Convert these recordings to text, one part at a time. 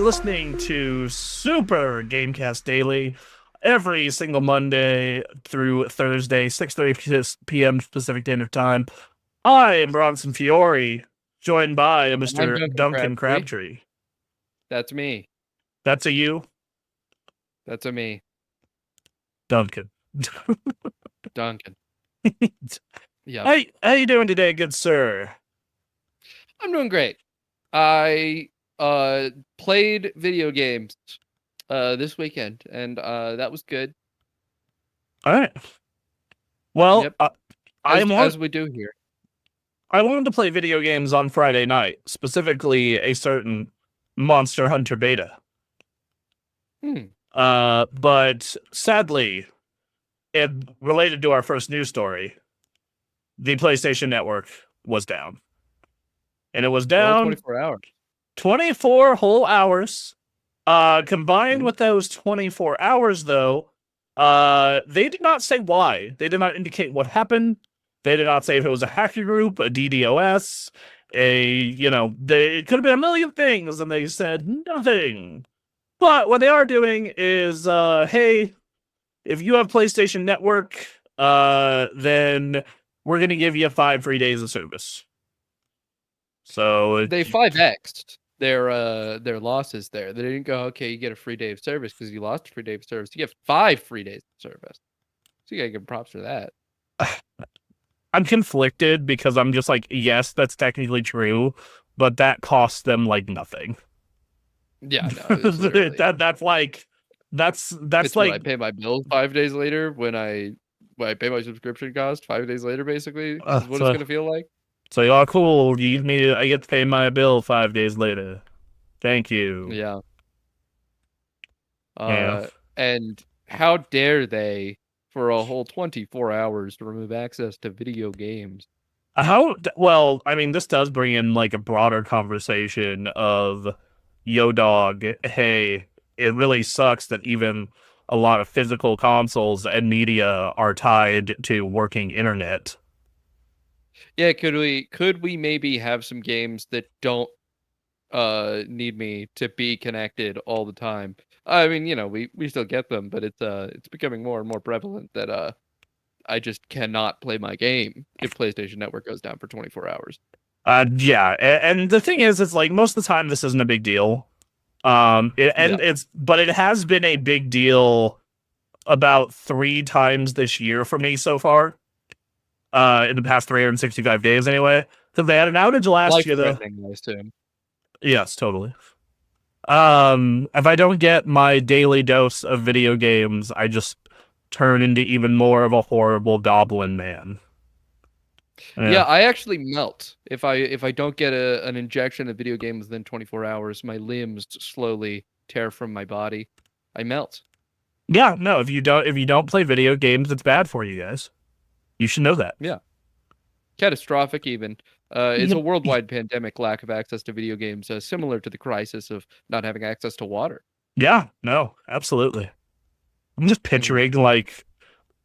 listening to Super Gamecast Daily every single Monday through Thursday, 6:30 p.m. Pacific Standard Time. I am Bronson Fiore, joined by I'm Mr. Duncan Crabtree. That's me. That's a you, That's a me. Duncan. Duncan. Yeah. How you doing today, good sir? I'm doing great. I played video games this weekend, and that was good. All right. Well, Yep. I As we do here. wanted to play video games on Friday night, specifically a certain Monster Hunter beta. But sadly, it related to our first news story, the PlayStation Network was down. And it was down 24 hours. 24 whole hours. Combined with those 24 hours, though, they did not say why. They did not indicate what happened. They did not say if it was a hacker group, a DDoS, it could have been a million things, and they said nothing. But what they are doing is, hey, if you have PlayStation Network, then we're going to give you 5 free days of service. So they 5x'd their losses there. They didn't go, okay, you get a free day of service because you lost a free day of service. You get 5 free days of service. So you gotta give props for that. I'm conflicted because I'm just like, yes, that's technically true, but that costs them like nothing. Yeah, no, that's like I pay my bills 5 days later when I pay my subscription cost 5 days later. Basically, this is what it's gonna feel like. So y'all cool. I get to pay my bill 5 days later. Thank you. Yeah. And how dare they, for a whole 24 hours, to remove access to video games? Well, I mean, this does bring in like a broader conversation of, yo dog, hey, it really sucks that even a lot of physical consoles and media are tied to working internet. Yeah, could we maybe have some games that don't need me to be connected all the time? I mean, we still get them, but it's becoming more and more prevalent that I just cannot play my game if PlayStation Network goes down for 24 hours. Yeah, and the thing is, it's like most of the time this isn't a big deal. But it has been a big deal about 3 times this year for me so far. In the past 365 days, anyway. So they had an outage last year, though. Yes, totally. If I don't get my daily dose of video games, I just turn into even more of a horrible goblin man. Yeah, I actually melt if I don't get an injection of video games within 24 hours. My limbs slowly tear from my body. I melt. Yeah, no. If you don't play video games, it's bad for you guys. You should know that. Yeah. Catastrophic, even. It's a worldwide pandemic, lack of access to video games, similar to the crisis of not having access to water. Yeah, no, absolutely. I'm just picturing like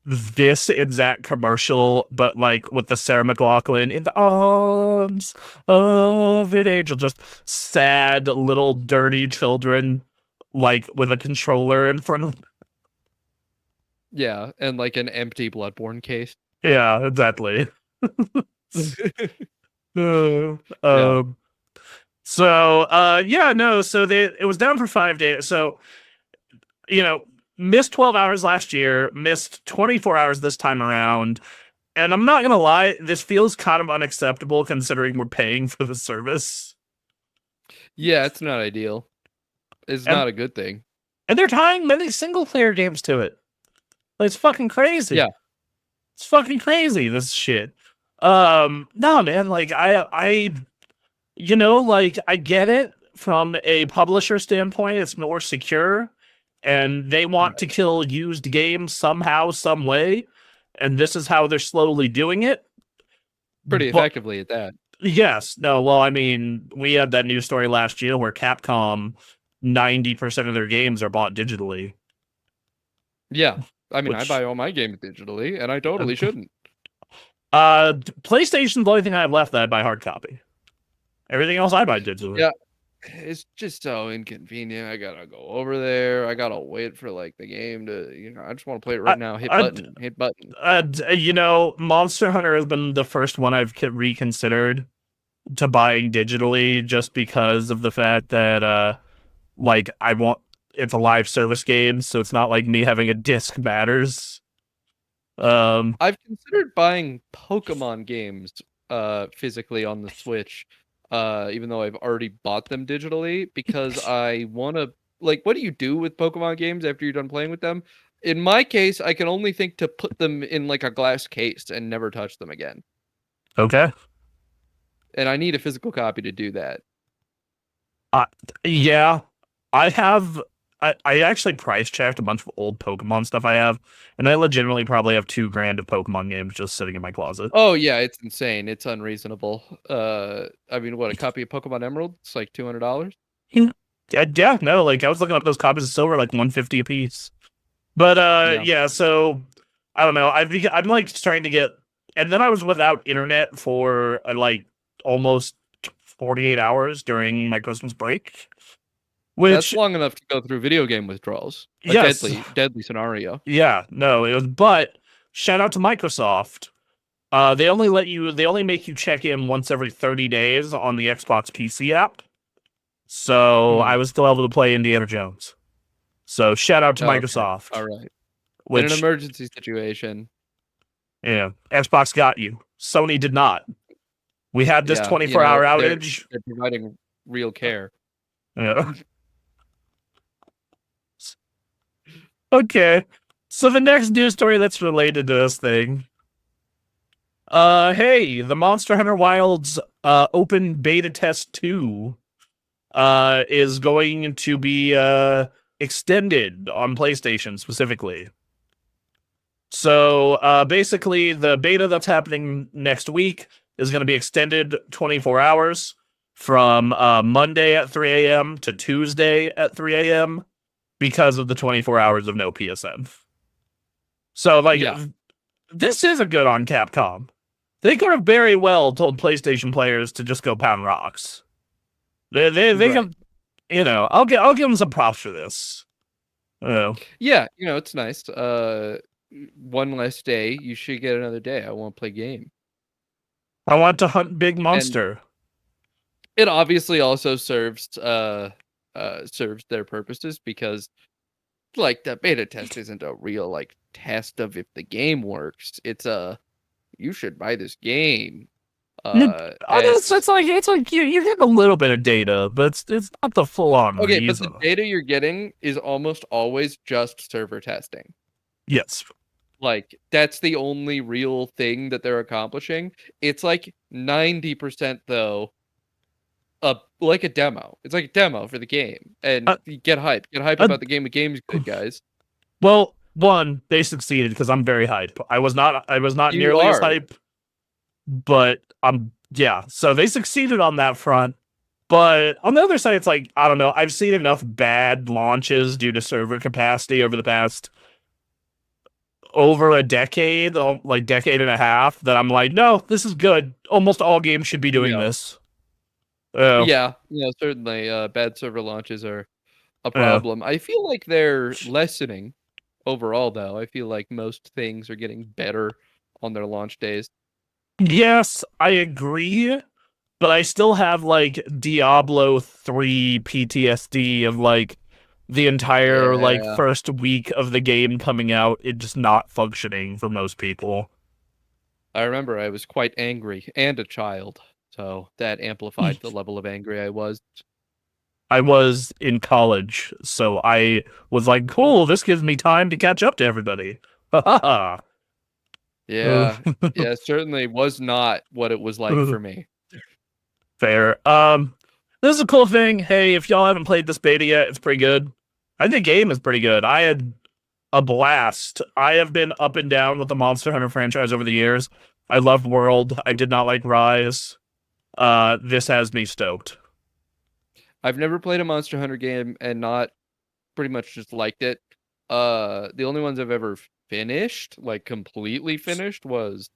this exact commercial, but like with the Sarah McLachlan in the arms of an angel, just sad little dirty children, like with a controller in front of them. Yeah, and like an empty Bloodborne case. Yeah, exactly. So it was down for 5 days. So, missed 12 hours last year, missed 24 hours this time around. And I'm not going to lie, this feels kind of unacceptable considering we're paying for the service. Yeah, it's not ideal. It's not a good thing. And they're tying many single player games to it. Like, it's fucking crazy. Yeah. It's fucking crazy, this shit. No, man, like, I get it from a publisher standpoint. It's more secure, and they want to kill used games somehow, some way, and this is how they're slowly doing it. Pretty effectively at that. Yes. No, well, I mean, we had that news story last year where Capcom, 90% of their games are bought digitally. Yeah. I mean, I buy all my games digitally, and I totally shouldn't. PlayStation's the only thing I have left that I buy hard copy. Everything else I buy digitally. Yeah. It's just so inconvenient. I gotta go over there. I gotta wait for like the game to, I just want to play it I, right now. Hit I, button, hit button. Monster Hunter has been the first one I've reconsidered to buying digitally, just because of the fact that like I want it's a live service game, so it's not like me having a disc matters. Um, I've considered buying Pokemon games physically on the Switch, even though I've already bought them digitally because I want to, like, what do you do with Pokemon games after you're done playing with them? In my case, I can only think to put them in like a glass case and never touch them again. okay. And I need a physical copy to do that. Uh, yeah, I have. I actually price checked a bunch of old Pokemon stuff I have, and I legitimately probably have $2,000 of Pokemon games just sitting in my closet. Oh yeah, it's insane. It's unreasonable. I mean, what, a copy of Pokemon Emerald? It's like $200. Yeah, yeah, no, like I was looking up those copies of silver, like 150 a piece. But Yeah. yeah, so I don't know. I'm like trying to get, and then I was without internet for like almost 48 hours during my Christmas break, That's which long enough to go through video game withdrawals. A yes, deadly scenario. yeah, no, it was. But shout out to Microsoft. They only make you check in once every 30 days on the Xbox PC app. So I Hmm. was still able to play Indiana Jones. So shout out to Okay. Microsoft, All right. In an which, emergency situation, yeah, Xbox got you. Sony did not. We had this yeah, 24-hour they're outage. providing real care. Yeah. Okay. So the next news story that's related to this thing. Hey, the Monster Hunter Wilds open beta test 2 is going to be extended on PlayStation specifically. So basically, the beta that's happening next week is going to be extended 24 hours from Monday at 3 a.m. to Tuesday at 3 a.m. because of the 24 hours of no PSN. So, like, Yeah. this isn't good on Capcom. They could have very well told PlayStation players to just go pound rocks. They Right. can, I'll give them some props for this. Oh, Yeah, it's nice. One less day, you should get another day. I won't play game. I want to hunt big And monster. it obviously also serves their purposes because like the beta test isn't a real like test of if the game works. It's a you should buy this game. And It's like you get a little bit of data, but it's not the full on okay, but reason. the data you're getting is almost always just server testing. Yes. Like that's the only real thing that they're accomplishing. It's like 90% though, like a demo. It's like a demo for the game. And Uh, you get hype. Get hype uh, about the game. The game's good, guys. well, one, they succeeded because I'm very hype. I was not You nearly as are. hype, but yeah. So they succeeded on that front. But on the other side, it's like, I don't know. I've seen enough bad launches due to server capacity over the past over a decade, like decade and a half, that I'm like, no, this is good. Almost all games should be doing Yeah. this. Oh, Yeah, certainly bad server launches are a yeah. problem. I feel like they're lessening overall though. I feel like most things are getting better on their launch days. Yes, I agree, but I still have like Diablo 3 PTSD of like the entire like Yeah. first week of the game coming out, it just not functioning for most people. I remember I was quite angry and a child, so that amplified the level of angry I was. I was in college, so I was like, cool, this gives me time to catch up to everybody. Ha ha ha. Yeah. Yeah, certainly was not what it was like for me. Fair. This is a cool thing. Hey, if y'all haven't played this beta yet, it's pretty good. I think the game is pretty good. I had a blast. I have been up and down with the Monster Hunter franchise over the years. I love World. I did not like Rise. This has me stoked. I've never played a Monster Hunter game and not pretty much just liked it. The only ones I've ever finished, like completely finished, was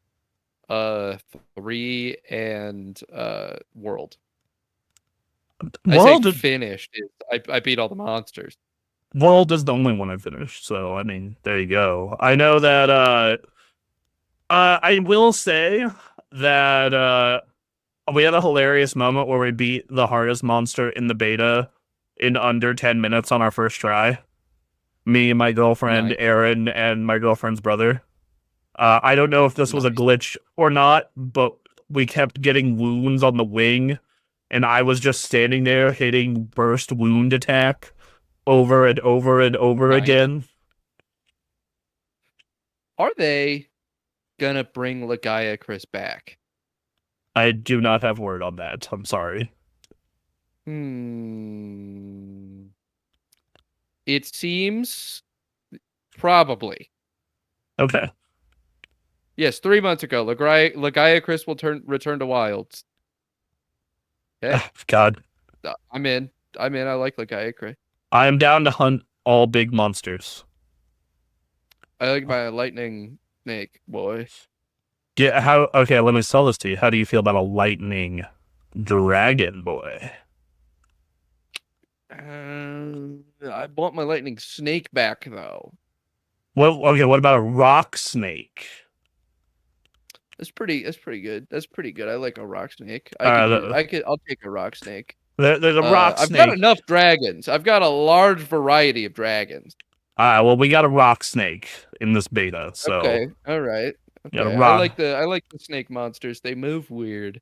3 and World. I say World, finished. I beat all the monsters. World is the only one I finished. So I mean, there you go. I know that. I will say that we had a hilarious moment where we beat the hardest monster in the beta in under 10 minutes on our first try. Me, my girlfriend, Nice, Aaron, and my girlfriend's brother. I don't know if this was a nice. glitch or not, but we kept getting wounds on the wing, and I was just standing there hitting burst wound attack over and over and over Nice. again. Are they gonna bring Legaia Chris back? I do not have word on that. I'm sorry. It seems probably. Okay. Yes, 3 months ago, Legaia Chris will return to Wilds. Hey, God. I'm in. I'm in. I like Legaia Chris. I am down to hunt all big monsters. I like my lightning snake boy. Yeah, how okay, let me sell this to you. How do you feel about a lightning dragon boy? I want my lightning snake back though. What about a rock snake? That's pretty good. That's pretty good. I like a rock snake. I'll take a rock snake. There's a rock I've got snake. enough dragons. I've got a large variety of dragons. Well, we got a rock snake in this beta, so Okay. All right. got a Okay. rock. I like the snake monsters. They move weird.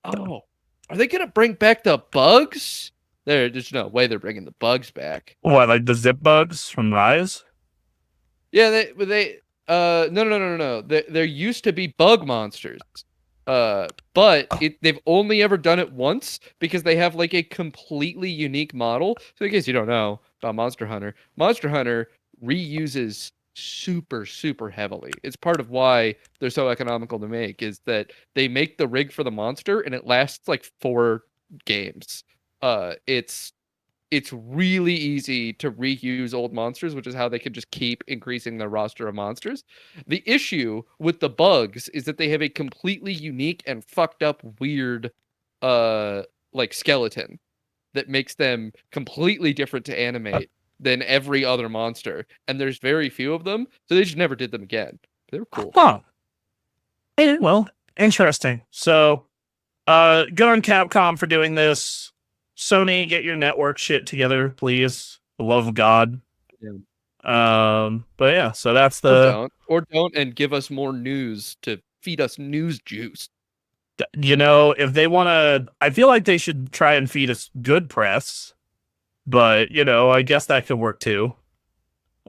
Oh, are they gonna bring back the bugs? There's no way they're bringing the bugs back. What, like the zip bugs from Rise? Yeah, no. There used to be bug monsters. But they've only ever done it once because they have like a completely unique model. So in case you don't know about Monster Hunter reuses super heavily. It's part of why they're so economical to make is that they make the rig for the monster and it lasts like 4 games. It's really easy to reuse old monsters, which is how they can just keep increasing their roster of monsters. The issue with the bugs is that they have a completely unique and fucked up weird like skeleton that makes them completely different to animate than every other monster. And there's very few of them, so they just never did them again. They were cool. Huh. Well, interesting. So, good on Capcom for doing this. Sony, get your network shit together, please. For the love of God. Yeah. But yeah, so that's the. Or don't, and give us more news to feed us news juice. You know, if they want to, I feel like they should try and feed us good press. But you know, I guess that could work too.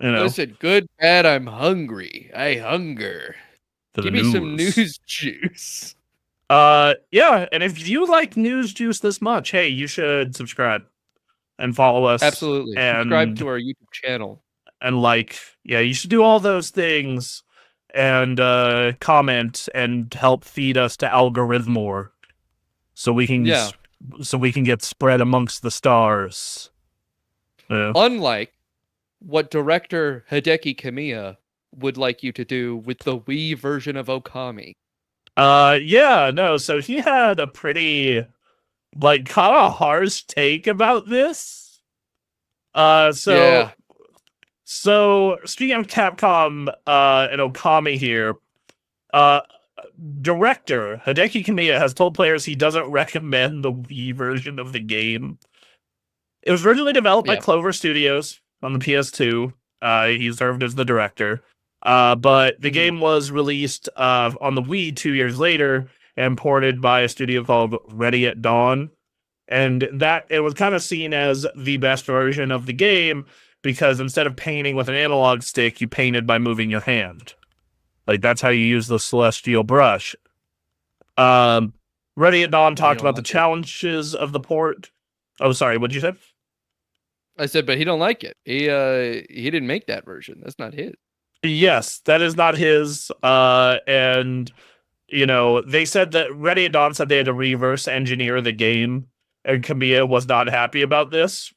You know, Listen, good, bad, I'm hungry. I hunger. Give me some news juice. Yeah, and if you like news juice this much, hey, you should subscribe and follow us. Absolutely. And subscribe to our YouTube channel. And yeah, you should do all those things and comment and help feed us to Algorithmore so we can get spread amongst the stars. Unlike what director Hideki Kamiya would like you to do with the Wii version of Okami. Yeah, no, so he had a pretty like kind of harsh take about this. So speaking of Capcom and Okami here, director Hideki Kamiya has told players he doesn't recommend the Wii version of the game. It was originally developed by Clover Studios on the PS2. He served as the director. But the game was released on the Wii 2 years later and ported by a studio called Ready at Dawn. And that it was kind of seen as the best version of the game because instead of painting with an analog stick, you painted by moving your hand. Like, that's how you use the celestial brush. Ready at Dawn talked about the challenges of the port. Oh, sorry, what'd you say? I said, but he don't like it. He didn't make that version. That's not his. Yes, that is not his. And you know, they said that Ready at Dawn said they had to reverse engineer the game, and Kamiya was not happy about this.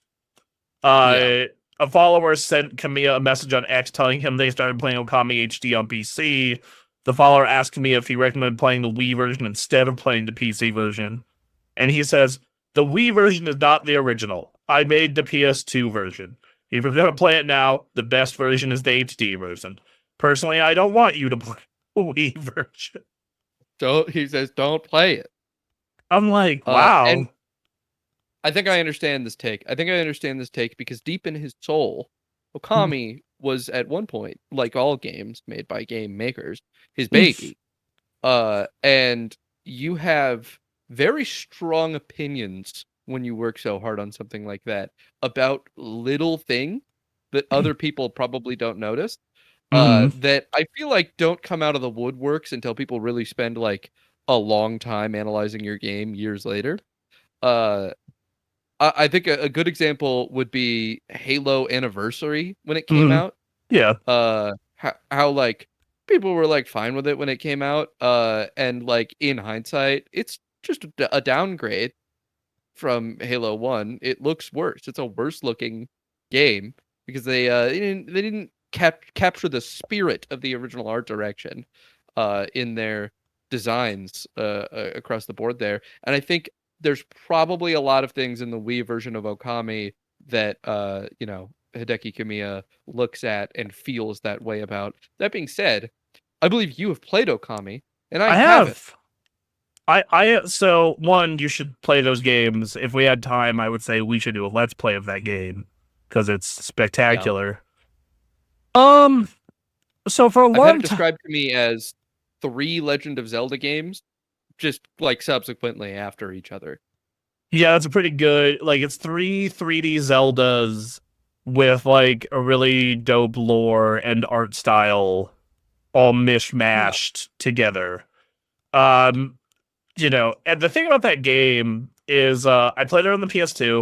A follower sent Kamiya a message on X telling him they started playing Okami HD on PC. The follower asked Kamiya if he recommended playing the Wii version instead of playing the PC version. And he says, the Wii version is not the original. I made the PS2 version. If you're gonna play it now, the best version is the HD version. Personally, I don't want you to play the Wii version. He says, don't play it. I'm like, And wow. I think I understand this take. I think I understand this take because deep in his soul, Okami was at one point, like all games made by game makers, his baby. And you have very strong opinions when you work so hard on something like that about little things that other people probably don't notice. That I feel like don't come out of the woodworks until people really spend like a long time analyzing your game years later. Uh, I think a good example would be Halo Anniversary when it came out. Yeah. How like people were like fine with it when it came out. And like in hindsight, it's just a downgrade from Halo 1. It looks worse. It's a worse looking game because they didn't capture the spirit of the original art direction in their designs across the board there. And I think there's probably a lot of things in the Wii version of Okami that Hideki Kamiya looks at and feels that way about. That being said, I believe you have played Okami and I I haven't. have. So one, you should play those games. If we had time, I would say we should do a let's play of that game because it's Yeah. spectacular. So for a I've had long it time, described to me as 3 Legend of Zelda games, just like subsequently after each other. yeah, that's a pretty good. Like, it's three 3D Zeldas with like a really dope lore and art style, all Yeah. mishmashed together. Um, and the thing about that game is, I played it on the PS2,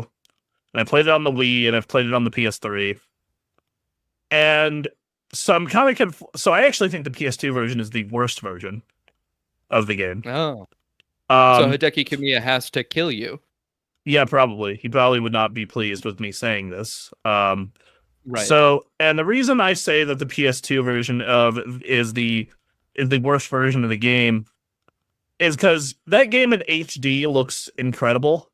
and I played it on the Wii, and I've played it on the PS3. And so I'm kind of so I actually think the PS2 version is the worst version of the game. Oh. So Um, Hideki Kamiya has to kill you. yeah, probably. He probably would not be pleased with me saying this. Right. And the reason I say that the PS2 version of is the worst version of the game is because that game in HD looks incredible.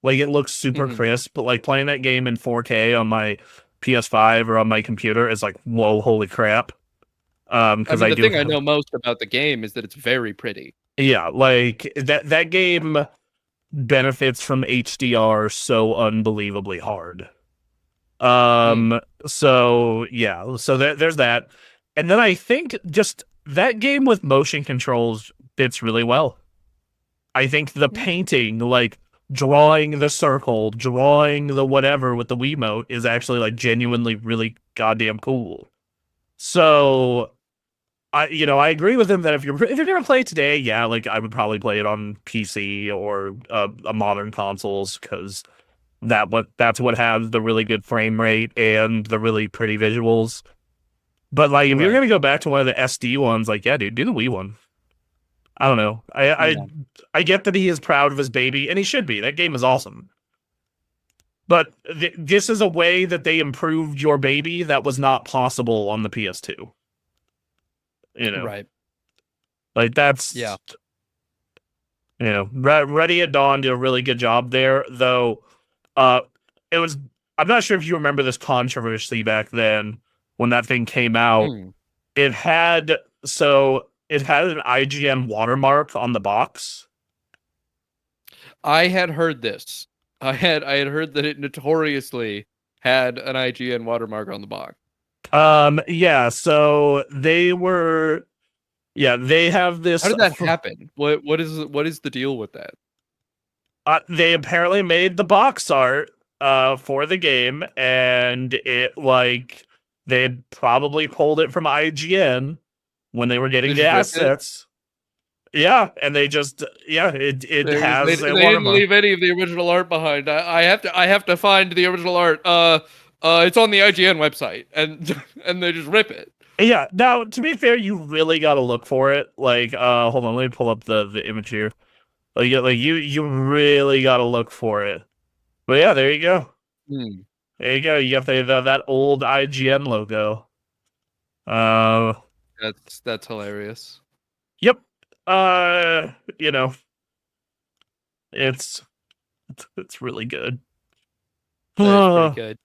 Like, it looks super Mhm. crisp, but like playing that game in 4K on my PS5 or on my computer is like, whoa, holy crap. I Because mean, I the do thing I have, know most about the game is that it's very pretty. yeah, like that game benefits from HDR so unbelievably hard. Mm. So yeah, so there's that. And then I think just that game with motion controls fits really well. I think the Mm. painting, like drawing the circle, drawing the whatever with the Wiimote is actually like genuinely really goddamn cool. So I agree with him that if you're gonna play it today, yeah, like I would probably play it on PC or a modern consoles because that's what has the really good frame rate and the really pretty visuals. But like, if you're Right. gonna go back to one of the SD ones, like, yeah, dude, do the Wii one. I don't know. Yeah. I get that he is proud of his baby, and he should be. That game is awesome. But this is a way that they improved your baby that was not possible on the PS2. You know, Right. like Yeah. that's Ready at Dawn did a really good job there, though. Uh, it was. I'm not sure if you remember this controversy back then when that thing came out. Mm. It had it had an IGN watermark on the box. I had heard this. I had heard that it notoriously had an IGN watermark on the box. Yeah, so they have How this. did that happen? What is the deal with that? They apparently made the box art for the game, and it like they had probably pulled it from IGN when they were They getting the just ripped it. assets. Yeah, and they just it They has a didn't watermark. leave any of the original art behind. I have to find the original art. It's on the IGN website, and and they just rip it. Yeah. Now, to be fair, you really got to look for it. Like, hold on, let me pull up the image here. Like you really got to look for it. But yeah, there you go. Hmm. There you go. You got that old IGN logo. Uh, That's hilarious. yep. Uh, you know, it's It's really good. That is pretty good.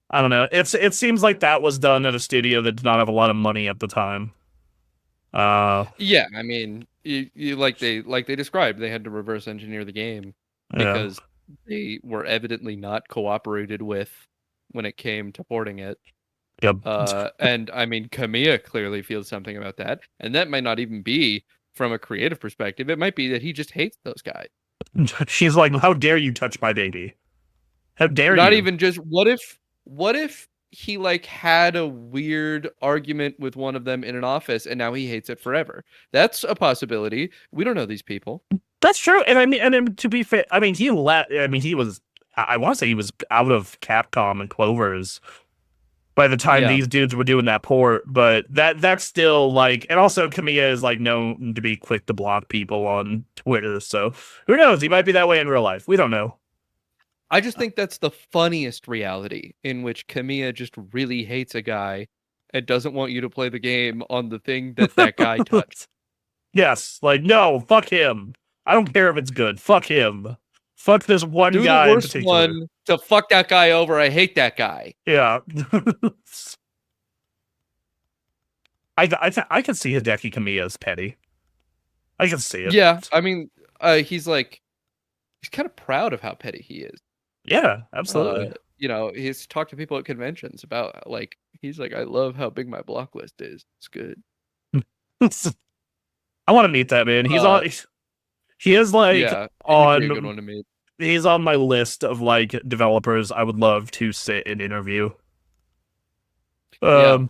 I don't know. It seems like that was done at a studio that did not have a lot of money at the time. Yeah, I mean, you like they described, they had to reverse engineer the game Yeah. because they were evidently not cooperated with when it came to porting it. Yep. And I mean, Kamiya clearly feels something about that, and that might not even be from a creative perspective. It might be that he just hates those guys. She's like, "How dare you touch my baby? How dare Not you?" even just what if he like had a weird argument with one of them in an office and now he hates it forever. That's a possibility. We don't know these people. That's true. And I mean, and to be fair, I mean, he let. I mean, he was. I want to say he was out of Capcom and Clover's by the time Yeah. these dudes were doing that port. But that's still like, and also Kamiya is like known to be quick to block people on Twitter. So who knows? He might be that way in real life. We don't know. I just think that's the funniest reality in which Kamiya just really hates a guy and doesn't want you to play the game on the thing that guy touched. Yes, like no, fuck him. I don't care if it's good. Fuck him. Fuck this one Do the guy in worst particular. one to fuck that guy over. I hate that guy. Yeah. I can see Hideki Kamiya as petty. I can see it. Yeah, I mean, he's kind of proud of how petty he is. Yeah, absolutely. You know, he's talked to people at conventions about like he's like, I love how big my block list is. It's good. I want to meet that man. He's on. He is like Yeah, he'd be a good on. one to meet. He's on my list of like developers I would love to sit and interview. Yeah.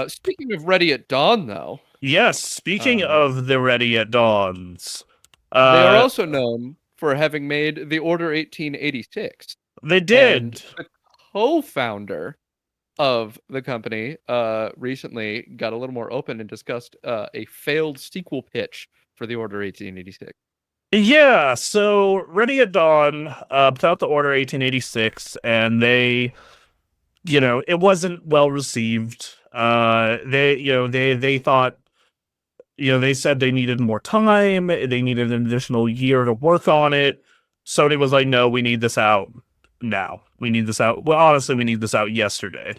Speaking of Ready at Dawn, though, Yes. Speaking of the Ready at Dawns, they are also known for having made the Order 1886. They did. And the co-founder of the company recently got a little more open and discussed a failed sequel pitch for the Order 1886. Yeah, so Ready at Dawn put out the Order 1886, and they, it wasn't well received. They thought, they said they needed more time. They needed an additional year to work on it. Sony was like, no, we need this out now. We need this out. Well, honestly, we need this out yesterday.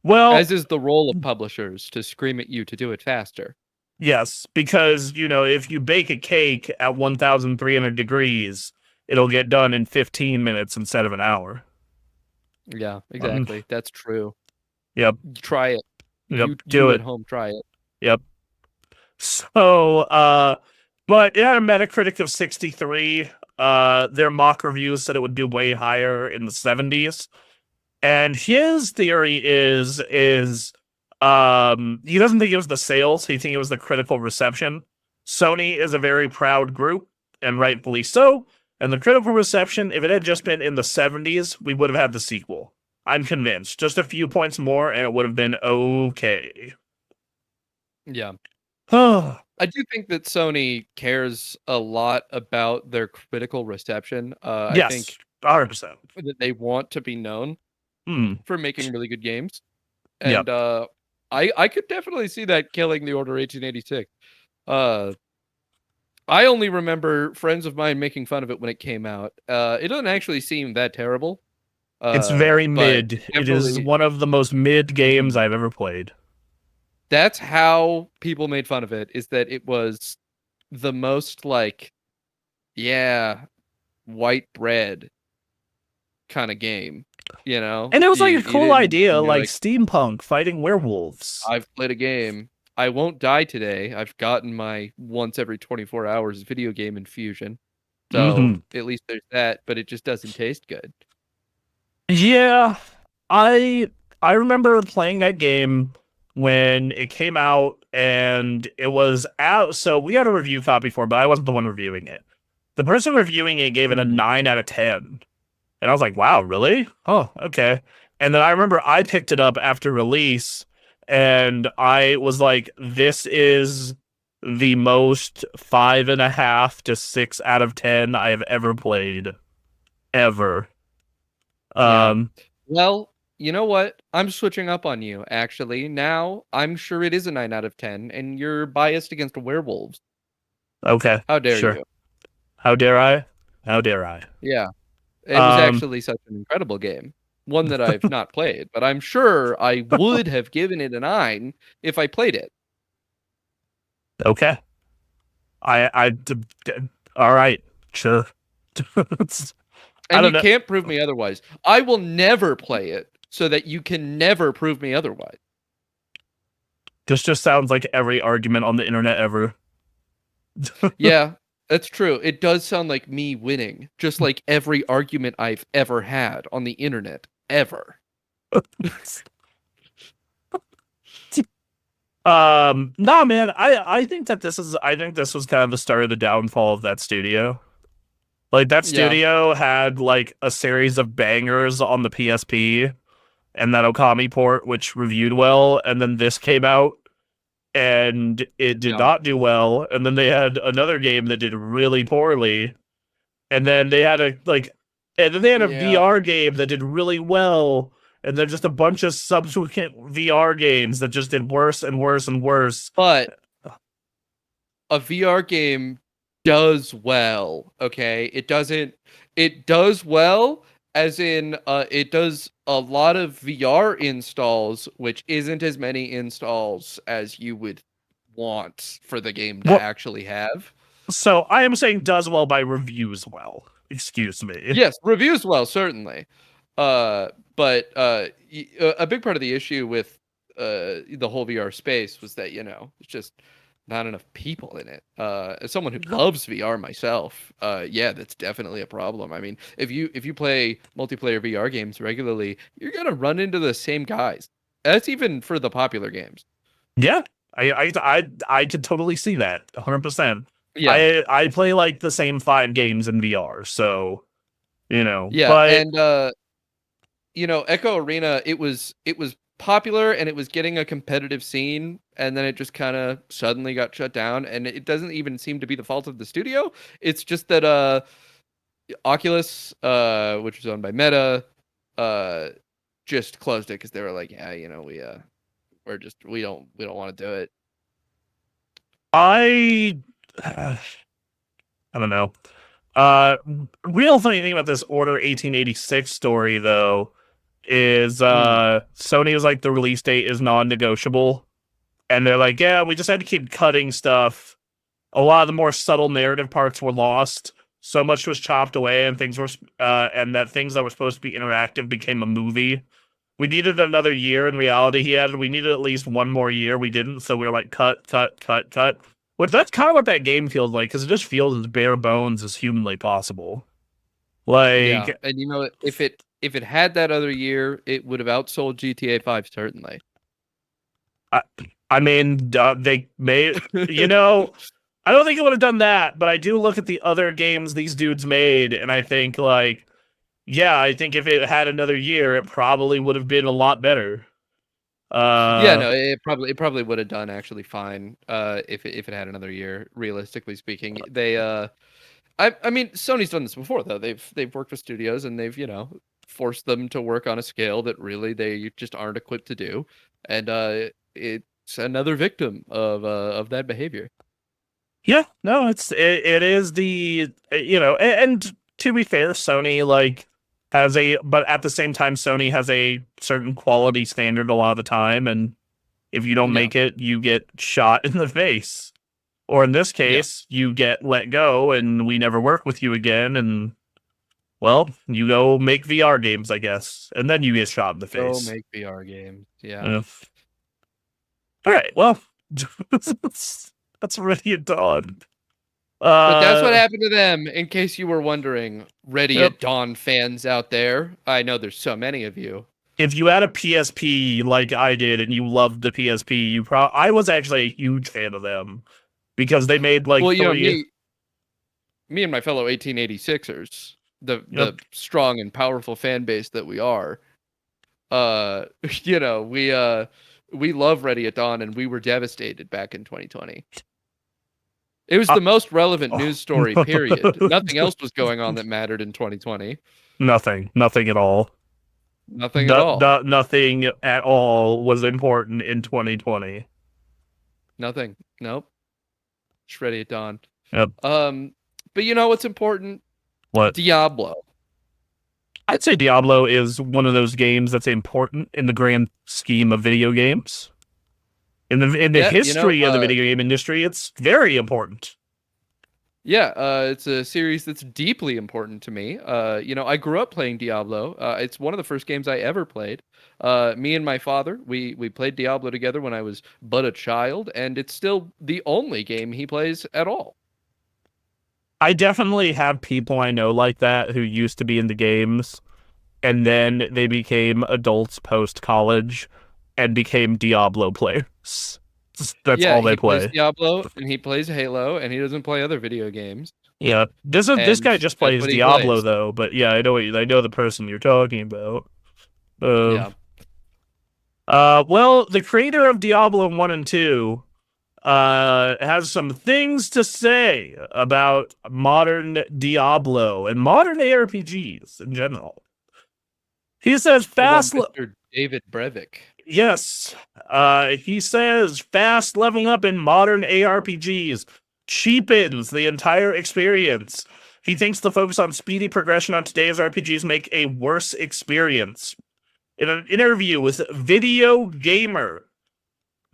Well, as is the role of publishers to scream at you to do it faster. Yes, because, if you bake a cake at 1,300 degrees, it'll get done in 15 minutes instead of an hour. Yeah, exactly. That's true. Yep. Try it. Yep. Do it at home. Try it. Yep. So, but it had a Metacritic of 63. Their mock reviews said it would do way higher in the 70s. And his theory is he doesn't think it was the sales. He thinks it was the critical reception. Sony is a very proud group, and rightfully so. And the critical reception, if it had just been in the 70s, we would have had the sequel. I'm convinced. Just a few points more, and it would have been okay. Yeah. I do think that Sony cares a lot about their critical reception. Yes, I think 100%. that they want to be known for making really good games. And I could definitely see that killing the Order 1886. I only remember friends of mine making fun of it when it came out. It doesn't actually seem that terrible. It's very mid. It is one of the most mid games I've ever played. That's how people made fun of it, is that it was the most like, white bread kind of game, And it was like a cool idea, like steampunk fighting werewolves. I've played a game. I won't die today. I've gotten my once every 24 hours video game infusion. So at least there's that, but it just doesn't taste good. Yeah. I remember playing that game when it came out, and it was out. So we had a review copy for it, but I wasn't the one reviewing it. The person reviewing it gave it a 9 out of 10. And I was like, wow, really? Oh, okay. And then I remember I picked it up after release, and I was like, this is the most 5.5 to 6 out of 10 I have ever played. Ever. Well, you know what? I'm switching up on you, actually. Now, I'm sure it is a 9 out of 10, and you're biased against werewolves. Okay. How dare you? How dare I? How dare I? Yeah, it was Um, actually such an incredible game. One that I've not played, but I'm sure I would have given it a 9 if I played it. okay. All right. Sure. I And don't you know. can't prove me otherwise. I will never play it so that you can never prove me otherwise. This just sounds like every argument on the internet ever. Yeah, that's true. It does sound like me winning, just like every argument I've ever had on the internet, ever. Nah, man. I think that I think this was kind of the start of the downfall of that studio. Like that Yeah, studio had like a series of bangers on the PSP and that Okami port, which reviewed well, and then this came out and it did yeah, not do well, and then they had another game that did really poorly, and then they had a yeah. VR game that did really well, and then just a bunch of subsequent VR games that just did worse and worse and worse. But a VR game does well, okay? It does well as in it does a lot of VR installs, which isn't as many installs as you would want for the game to What? actually have. So I am saying does well by reviews well. Excuse me. Yes, reviews well, certainly. But a big part of the issue with the whole VR space was that, it's just not enough people in it. As someone who loves VR myself, yeah, that's definitely a problem. I mean, if you play multiplayer VR games regularly, you're gonna run into the same guys. That's even for the popular games. Yeah, I could totally see that 100%. Yeah, I play like the same 5 games in VR, so yeah, but and Echo Arena, it was popular and it was getting a competitive scene, and then it just kind of suddenly got shut down, and it doesn't even seem to be the fault of the studio. It's just that Oculus, which was owned by Meta, uh just closed it because they were like, yeah, we don't want to do it. I I don't know. Uh, Real funny thing about this Order 1886 story though is Mm, Sony was like the release date is non-negotiable, and they're like, yeah, we just had to keep cutting stuff. A lot of the more subtle narrative parts were lost. So much was chopped away, and things that were supposed to be interactive became a movie. We needed another year. In reality, we needed at least one more year. We didn't, so we were like, cut, cut, cut, cut. Which that's kind of what that game feels like, because it just feels as bare bones as humanly possible. yeah, Like, and if it had that other year, it would have outsold GTA 5 certainly. I, I mean, they made, I don't think it would have done that, but I do look at the other games these dudes made, and I think like, yeah, I think if it had another year, it probably would have been a lot better. Yeah, Uh, no, it probably would have done actually fine if it had another year. Realistically speaking, I mean Sony's done this before though. They've worked with studios and they've forced them to work on a scale that really they just aren't equipped to do, and it's another victim of that behavior. yeah, no, it is and to be fair, Sony like but at the same time, Sony has a certain quality standard a lot of the time, and if you don't Yeah, make it, you get shot in the face. Or in this yeah. case, you get let go and we never work with you again, and well, you go make VR games, I guess, and then you get shot in the Go face. make VR games. Yeah. Uh, all right, well, that's already done. But that's what Uh, happened to them, in case you were wondering, Ready yep. at Dawn fans out there. I know there's so many of you. If you had a PSP like I did and you loved the PSP, I was actually a huge fan of them because they made like Well, three. me and my fellow 1886ers, the Yep. strong and powerful fan base that we are, uh, we love Ready at Dawn, and we were devastated back in 2020. It was Uh, the most relevant oh. news story, period. Nothing else was going on that mattered in 2020. Nothing at all. Nothing at all. Nothing at all was important in 2020. Nothing. Nope. Just Ready at Dawn. Yep. Um, But you know what's important? What? Diablo. I'd say Diablo is one of those games that's important in the grand scheme of video games. In the Yeah, you know, history of the video game industry, it's very important. yeah, it's a series that's deeply important to me. You know, I grew up playing Diablo. It's one of the first games I ever played. Me and my father, we played Diablo together when I was but a child, and it's still the only game he plays at all. I definitely have people I know like that who used to be into games and then they became adults post college and became Diablo players. That's Yeah, all they he plays play. Diablo and he plays Halo and he doesn't play other video games. Yeah, this And guy just that's plays what he Diablo plays. though. But yeah, I know the person you're talking about. Uh, Yeah. well, the creator of Diablo 1 and 2 has some things to say about modern Diablo and modern ARPGs in general. He says One fast. Mr. David Brevik. Yes. He says fast leveling up in modern ARPGs cheapens the entire experience. He thinks the focus on speedy progression on today's RPGs make a worse experience. In an interview with Video Gamer,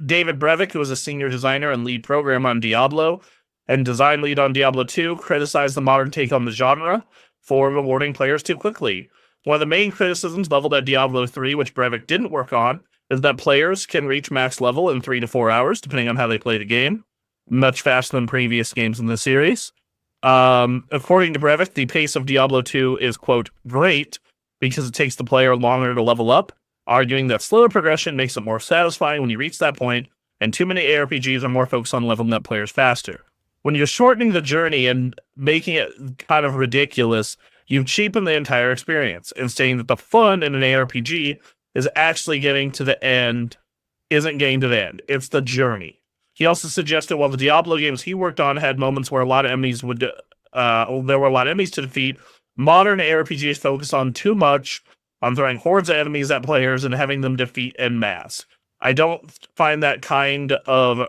David Brevik, who was a senior designer and lead programmer on Diablo and design lead on Diablo 2, criticized the modern take on the genre for rewarding players too quickly. One of the main criticisms leveled at Diablo 3, which Brevik didn't work on, is that players can reach max level in 3 to 4 hours, depending on how they play the game, much faster than previous games in the series. According to Brevik, the pace of Diablo 2 is, quote, great, because it takes the player longer to level up, arguing that slower progression makes it more satisfying when you reach that point, and too many ARPGs are more focused on leveling up players faster. When you're shortening the journey and making it kind of ridiculous, you cheapen the entire experience, and saying that the fun in an ARPG is actually getting to the end isn't getting to the end. It's the journey. He also suggested while the Diablo games he worked on had moments where a lot of enemies would there were a lot of enemies to defeat, modern ARPGs focus on too much on throwing hordes of enemies at players and having them defeat en masse. I don't find that kind of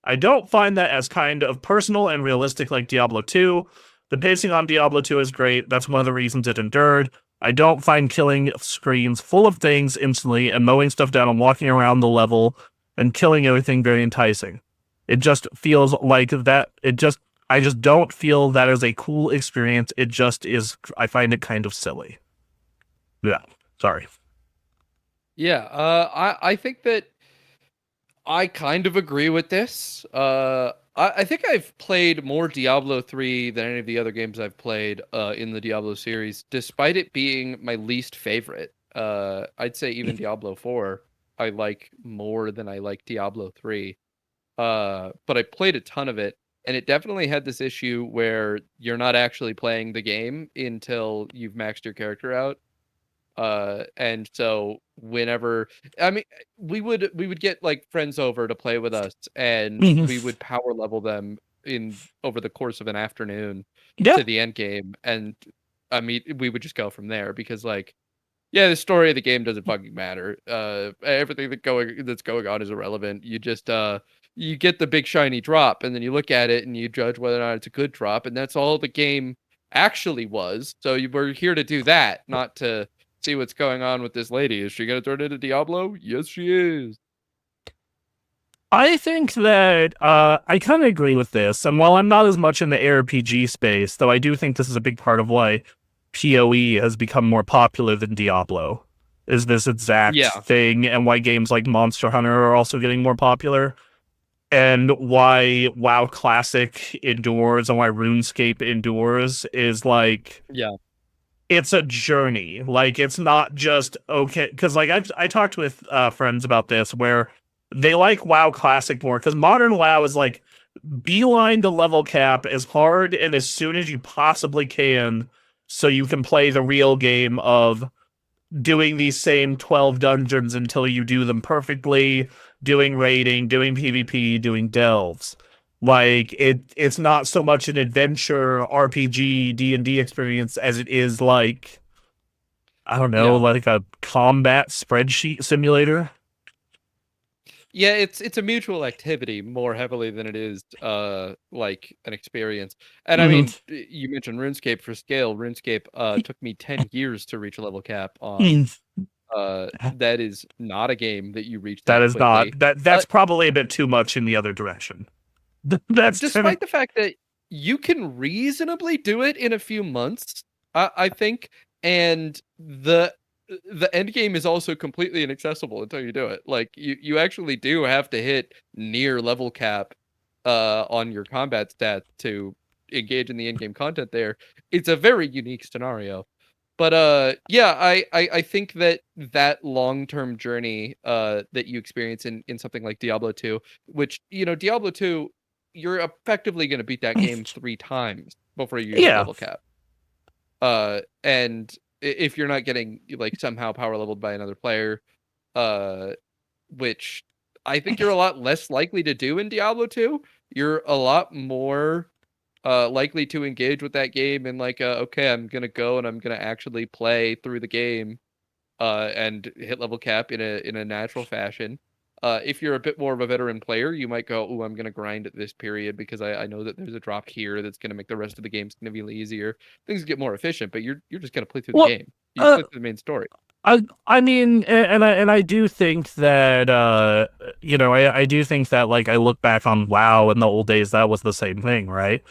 I don't find that as kind of personal and realistic like Diablo 2. The pacing on Diablo 2 is great. That's one of the reasons it endured. I don't find killing screens full of things instantly and mowing stuff down and walking around the level and killing everything very enticing. It just feels like that. I just don't feel that is a cool experience. It just is. I find it kind of silly. Yeah. Sorry. Yeah, I think that I kind of agree with this. I think I've played more Diablo 3 than any of the other games I've played in the Diablo series, despite it being my least favorite. I'd say even Diablo 4 I like more than I like Diablo 3. But I played a ton of it, and it definitely had this issue where you're not actually playing the game until you've maxed your character out. And so whenever I mean we would get like friends over to play with us and we would power level them in over the course of an afternoon Yeah. to the end game. And I mean we would just go from there because like yeah, the story of the game doesn't fucking matter. Everything that's going on is irrelevant. You just you get the big shiny drop and then you look at it and you judge whether or not it's a good drop, and that's all the game actually was. So you were here to do that, not to see what's going on with this lady. Is she gonna turn into Diablo? Yes, she is. I think that I kind of agree with this. And while I'm not as much in the ARPG space, though I do think this is a big part of why PoE has become more popular than Diablo, is this exact Yeah, thing, and why games like Monster Hunter are also getting more popular, and why WoW Classic endures and why RuneScape endures is like yeah, it's a journey. Like it's not just okay because like I talked with friends about this where they like WoW Classic more because modern WoW is like beeline the level cap as hard and as soon as you possibly can so you can play the real game of doing these same 12 dungeons until you do them perfectly, doing raiding, doing PvP, doing delves. Like it's not so much an adventure RPG D&D experience as it is like I don't know, yeah. like a combat spreadsheet simulator. Yeah, it's a mutual activity more heavily than it is like an experience. And I Mhm. mean, you mentioned RuneScape for scale. RuneScape took me 10 years to reach a level cap on. Mhm. That is not a game that you reach That that is not quickly. that's probably a bit too much in the other direction. That's 10. Despite the fact that you can reasonably do it in a few months, I think, and the end game is also completely inaccessible until you do it. Like you actually do have to hit near level cap on your combat stats to engage in the in-game content there. It's a very unique scenario. But yeah, I think that that long-term journey that you experience in something like Diablo 2, which, Diablo 2, you're effectively going to beat that game 3 times before you hit Yeah. level cap. And if you're not getting like somehow power leveled by another player, uh which I think you're a lot less likely to do in Diablo 2, you're a lot more likely to engage with that game and like okay, I'm gonna go and I'm gonna actually play through the game and hit level cap in a natural fashion. If you're a bit more of a veteran player, you might go, "Oh, I'm gonna grind at this period because I know that there's a drop here that's gonna make the rest of the game significantly easier." Things get more efficient, but you're just gonna play through the Well, game. You uh, play through the main story. I mean, and I do think that I do think that like I look back on WoW in the old days, that was the same thing, right?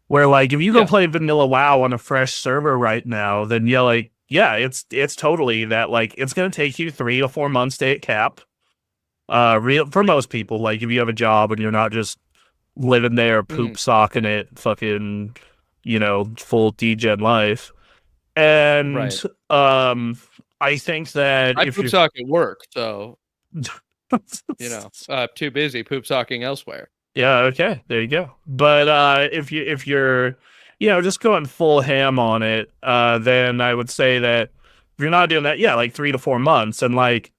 Where like if you go Yeah. play vanilla WoW on a fresh server right now, then yeah, like yeah, it's totally that like it's gonna take you 3 or 4 months to hit cap. Real for most people, like if you have a job and you're not just living there Mhm. poop socking it, fucking, full degen life. And Right. um, I think that I if poop you sock at work, so too busy poop socking elsewhere. yeah, okay, there you go. But if you're just going full ham on it, then I would say that if you're not doing that, yeah, like 3 to 4 months, and like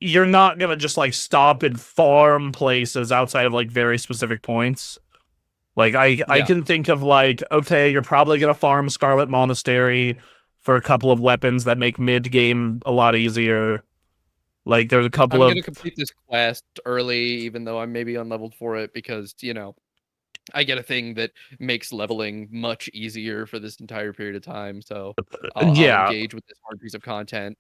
you're not gonna just like stop and farm places outside of like very specific points. Like I Yeah. can think of like, okay, you're probably gonna farm Scarlet Monastery for a couple of weapons that make mid game a lot easier. Like there's a couple I'm of gonna complete this quest early, even though I'm maybe unleveled for it, because I get a thing that makes leveling much easier for this entire period of time. So I'll yeah, engage with this hard piece of content.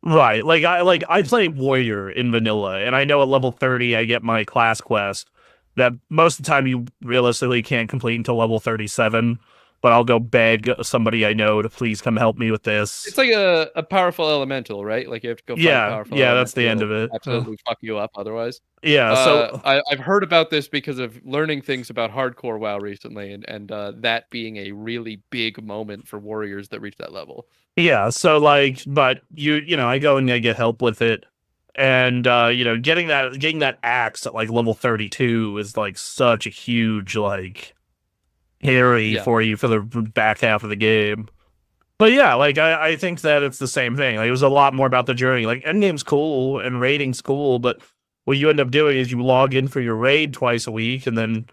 right. Like I play warrior in vanilla, and I know at level 30 I get my class quest that most of the time you realistically can't complete until level 37. But I'll go beg somebody I know to please come help me with It's this. like a powerful elemental, right? Like you have to go fight a Yeah, powerful yeah, that's elemental the end that'll of it. absolutely fuck you up otherwise. Yeah, so I've heard about this because of learning things about hardcore WoW recently, and that being a really big moment for warriors that reach that level. yeah, so like, but I go and I get help with it, and getting that axe at like level 32 is like such a huge like carry Yeah. for you for the back half of the game. But yeah, like I think that it's the same thing. Like it was a lot more about the journey. Like endgame's cool and raiding's cool, but what you end up doing is you log in for your raid twice a week and then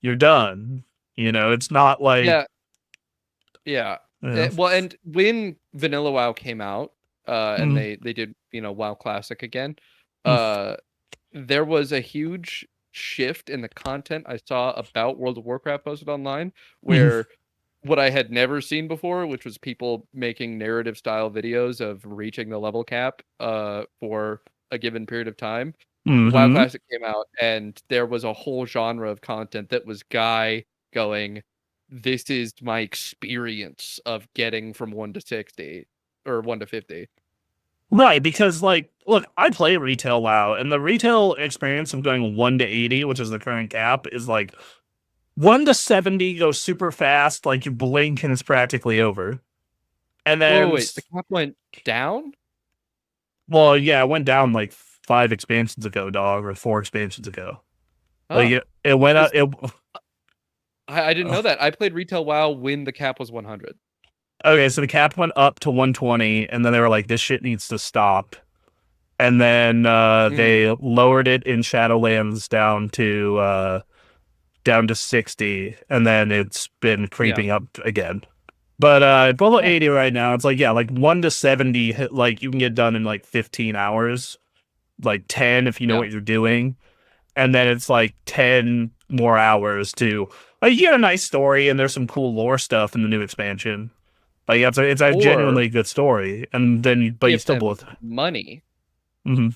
you're done. It's not like Yeah. Yeah. you know, Well, and when Vanilla WoW came out, and mm, they did, WoW Classic again, mm, uh, there was a huge shift in the content I saw about World of Warcraft posted online, mm, where what I had never seen before, which was people making narrative style videos of reaching the level cap, for a given period of time. WoW mm-hmm. Classic came out, and there was a whole genre of content that was guy going, "This is my experience of getting from 1 to 60 or 1 to 50." Right, because like, look, I play retail WoW, and the retail experience of going 1 to 80, which is the current cap, is like 1 to 70 goes super fast, like you blink and it's practically over. And Wait, then, wait, wait, the cap went down? well, yeah, it went down like 5 expansions ago, dog, or 4 expansions ago. Like Oh, it went up. because I didn't know that. I played retail WoW when the cap was 100. Okay, so the cap went up to 120, and then they were like, "This shit needs to stop." And then Mhm. they lowered it in Shadowlands down to 60, and then it's been Yeah. creeping up again. But level Oh, 80 right now, it's like, yeah, like 1 to 70, like you can get done in like 15 hours. like 10 if you know Yeah. what you're doing, and then it's like 10 more hours to like you get a nice story and there's some cool lore stuff in the new expansion. Like it's a Or genuinely good story, and then but you give still them both. money, Mhm.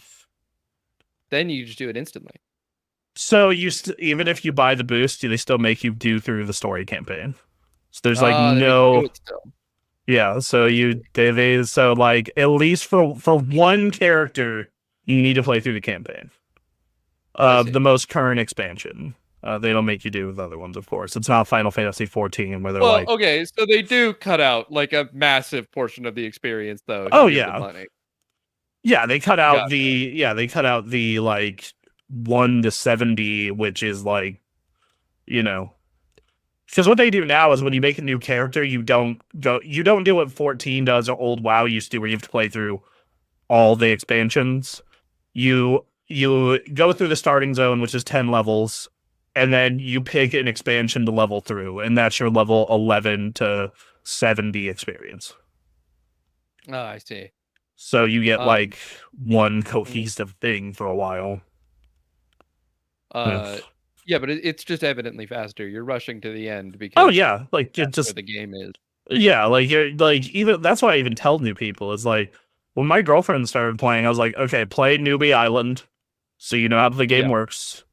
then you just do it instantly. So even if you buy the boost, they still make you do through the story campaign. So there's like Ah, they make you do no, it still. yeah. So I see. so like at least for one character, you need to play through the campaign. I see. The most current expansion. They don't make you do with other ones, of course. It's not Final Fantasy 14 where they're Well, like, okay, so they do cut out like a massive portion of the experience, though, if oh you give them yeah, money. yeah. Gotcha. They cut out the like 1 to 70, which is like you know. Because what they do now is when you make a new character, you don't do what 14 does or old WoW used to, where you have to play through all the expansions. You go through the starting zone, which is 10 levels, and then you pick an expansion to level through, and that's your level 11 to 70 experience. Oh, I see. So you get Um, like one mm, cohesive thing for a while. Yeah. uh, yeah, but it's just evidently faster. You're rushing to the end Oh because yeah, like it that's where just the game is. yeah, like you're like even that's why I even tell new people is like when my girlfriend started playing, I was like, okay, play Newbie Island, so you know how the game Yeah, works.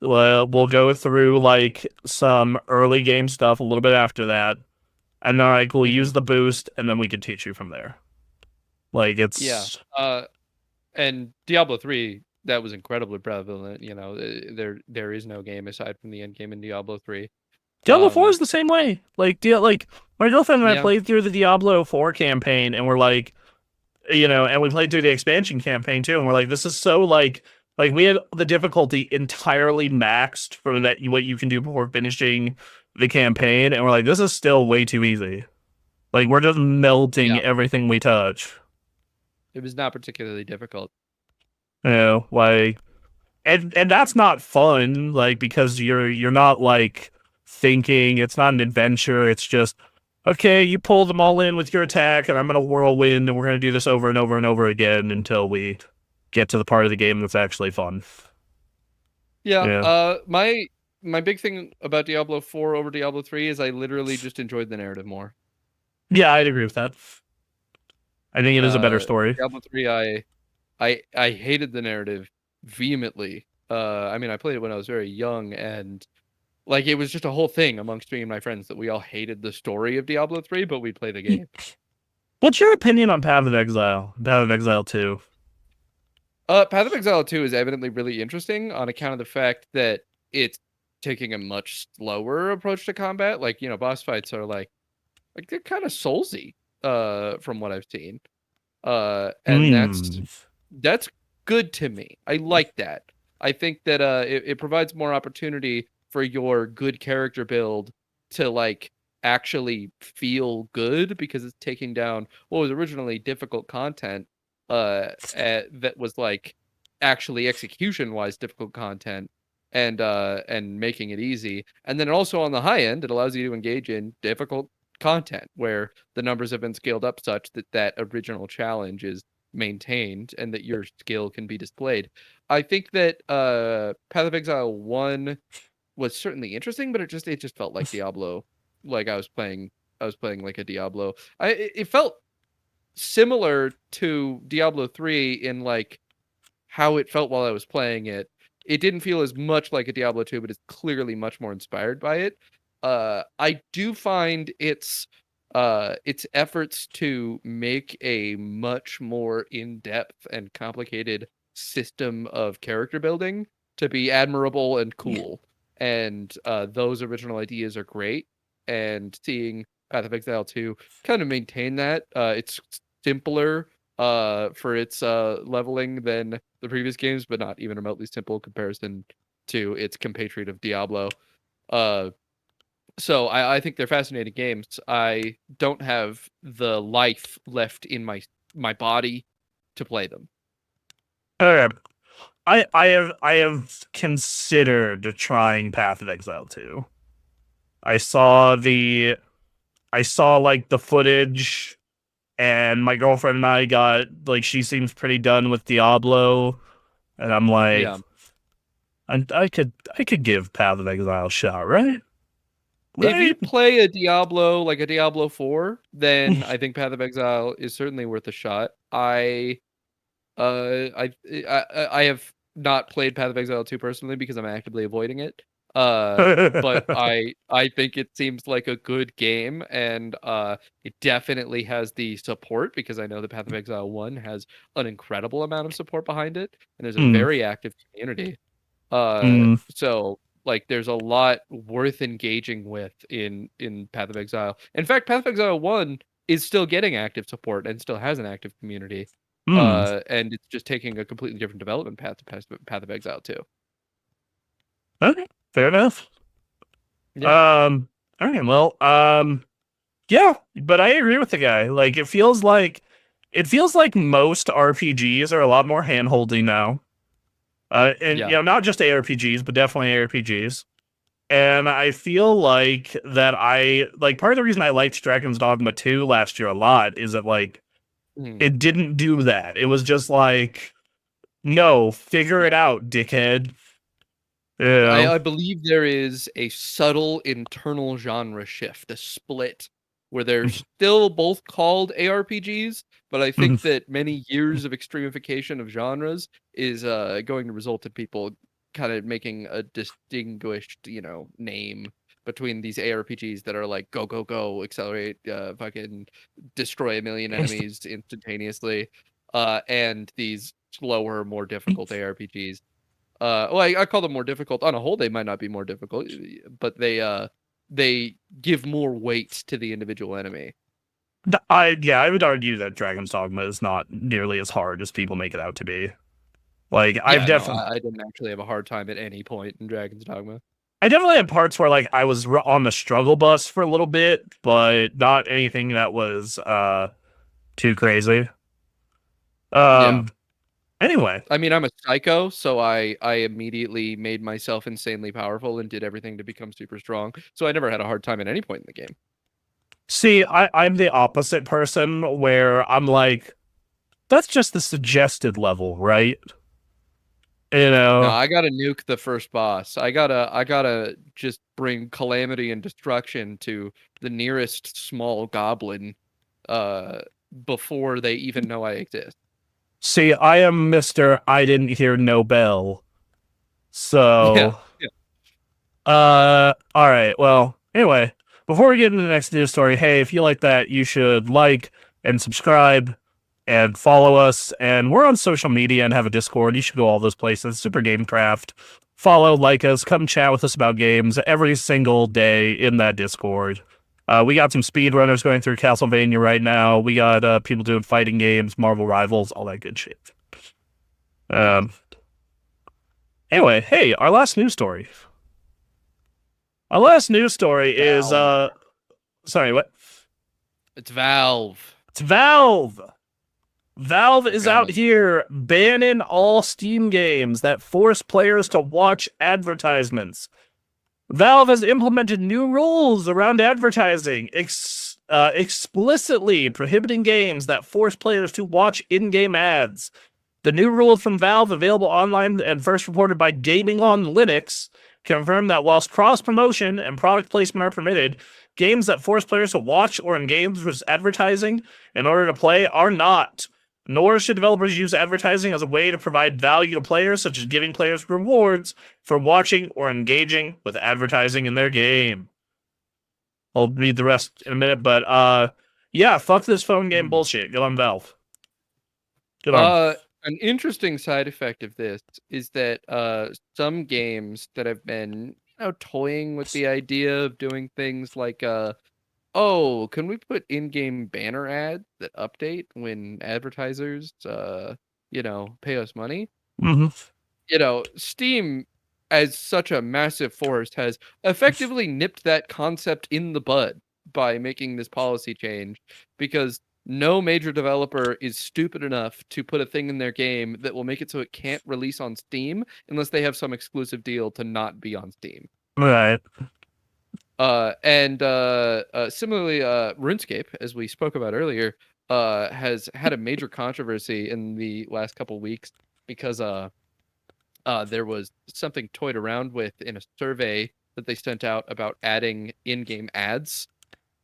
Well, we'll go through like some early game stuff a little bit after that, and then like we'll mhm, use the boost, and then we can teach you from there. Like yeah. it's And Diablo 3, that was incredibly prevalent. You know, there is no game aside from the end game in Diablo 3. Diablo 4 Um, is the same way. Like my girlfriend and I yeah, played through the Diablo 4 campaign, and we're like, and we played through the expansion campaign too, and we're like, this is so like we had the difficulty entirely maxed for that what you can do before finishing the campaign, and we're like, this is still way too easy. Like we're just melting yeah, everything we touch. it was not particularly difficult. Like and that's not fun, like because you're not like thinking, it's not an adventure, it's just okay, you pull them all in with your attack, and I'm gonna whirlwind, and we're gonna do this over and over and over again until we get to the part of the game that's actually fun. Yeah, Yeah. my big thing about Diablo 4 over Diablo 3 is I literally just enjoyed the narrative more. Yeah, I'd agree with that. I think it is a better story. Diablo 3, I hated the narrative vehemently. I mean, I played it when I was very young, and like it was just a whole thing amongst me and my friends that we all hated the story of Diablo 3, but we'd play the game. What's your opinion on Path of Exile? Path of Exile 2? Path of Exile 2 is evidently really interesting on account of the fact that it's taking a much slower approach to combat. Like, you know, boss fights are like they're kind of soulsy, from what I've seen. And Hmm. that's good to me. I like that. I think that it provides more opportunity for your good character build to like actually feel good because it's taking down what was originally difficult content that was like actually execution wise difficult content and making it easy. And then also on the high end, it allows you to engage in difficult content where the numbers have been scaled up such that that original challenge is maintained and that your skill can be displayed. I think that Path of Exile 1 was certainly interesting, but it just felt like Diablo. Like I was playing like a Diablo. It felt similar to Diablo 3 in like how it felt while I was playing it. It didn't feel as much like a Diablo 2, but it's clearly much more inspired by it. I do find its efforts to make a much more in-depth and complicated system of character building to be admirable and cool. And those original ideas are great. And seeing Path of Exile 2 kind of maintain that. It's simpler for its leveling than the previous games, but not even remotely simple comparison to its compatriot of Diablo. Uh, so I think they're fascinating games. I don't have the life left in my body to play them. Okay. I have considered trying Path of Exile 2. I saw the I saw like the footage, and my girlfriend and I got like she seems pretty done with Diablo, and I'm like, Yeah. I could give Path of Exile a shot, right? If you Right? play a Diablo, like a Diablo 4, then I think Path of Exile is certainly worth a shot. I have not played Path of Exile 2 personally because I'm actively avoiding it. But I think it seems like a good game, and it definitely has the support because I know the Path of Exile 1 has an incredible amount of support behind it, and there's a Mm, very active community. mm, So like there's a lot worth engaging with in Path of Exile. In fact, Path of Exile 1 is still getting active support and still has an active community. mm. And it's just taking a completely different development path to Path of Exile 2. Okay, fair enough. Yeah. All right, well, yeah, but I agree with the guy. Like, it feels like most RPGs are a lot more hand-holding now. And Yeah. not just ARPGs, but definitely ARPGs. And I feel like that part of the reason I liked Dragon's Dogma 2 last year a lot is that Mhm. it didn't do that. It was just like, no, figure it out, dickhead. You know? I believe there is a subtle internal genre shift, a split, where they're still both called ARPGs, but I think that many years of extremification of genres is going to result in people kind of making a distinguished, name between these ARPGs that are like go go go, accelerate, fucking destroy a million enemies instantaneously, and these slower, more difficult ARPGs. Well, I call them more difficult. On a whole, they might not be more difficult, but they give more weight to the individual enemy. I would argue that Dragon's Dogma is not nearly as hard as people make it out to be. Like, Yeah, no, I didn't actually have a hard time at any point in Dragon's Dogma. I definitely had parts where I was on the struggle bus for a little bit, but not anything that was too crazy. Yeah. Um. Anyway, I mean, I'm a psycho, so I immediately made myself insanely powerful and did everything to become super strong. So I never had a hard time at any point in the game. see, I'm the opposite person where I'm like, that's just the suggested level, right? You No, know. I gotta nuke the first boss. I gotta just bring calamity and destruction to the nearest small goblin uh before they even know I exist. See, I am Mister. I didn't hear no bell. Yeah. So, Yeah. all right. Well, anyway, before we get into the next news story, hey, if you like that, you should like and subscribe and follow us. And we're on social media and have a Discord. You should go all those places. Super Gamecraft. Follow, like us, come chat with us about games every single day in that Discord. We got some speedrunners going through Castlevania right now. We got people doing fighting games, Marvel Rivals, all that good shit. Nice. Um, anyway, hey, our last news story. Our last news story is Valve. sorry, what? It's Valve. It's Valve. Valve They're is out coming. here banning all Steam games that force players to watch advertisements. Valve has implemented new rules around advertising, explicitly prohibiting games that force players to watch in-game ads. The new rule from Valve, available online and first reported by Gaming on Linux, confirmed that whilst cross-promotion and product placement are permitted, games that force players to watch or engage with advertising in order to play are not. Nor should developers use advertising as a way to provide value to players, such as giving players rewards for watching or engaging with advertising in their game. I'll read the rest in a minute, but yeah, fuck this phone game Mhm. bullshit. Good on Valve. Good on. An interesting side effect of this is that some games that have been, toying with the idea of doing things like oh, can we put in-game banner ads that update when advertisers pay us money? Mm-hmm. Steam, as such a massive force, has effectively nipped that concept in the bud by making this policy change because no major developer is stupid enough to put a thing in their game that will make it so it can't release on Steam unless they have some exclusive deal to not be on Steam. Right. And similarly, RuneScape, as we spoke about earlier, has had a major controversy in the last couple weeks because there was something toyed around with in a survey that they sent out about adding in-game ads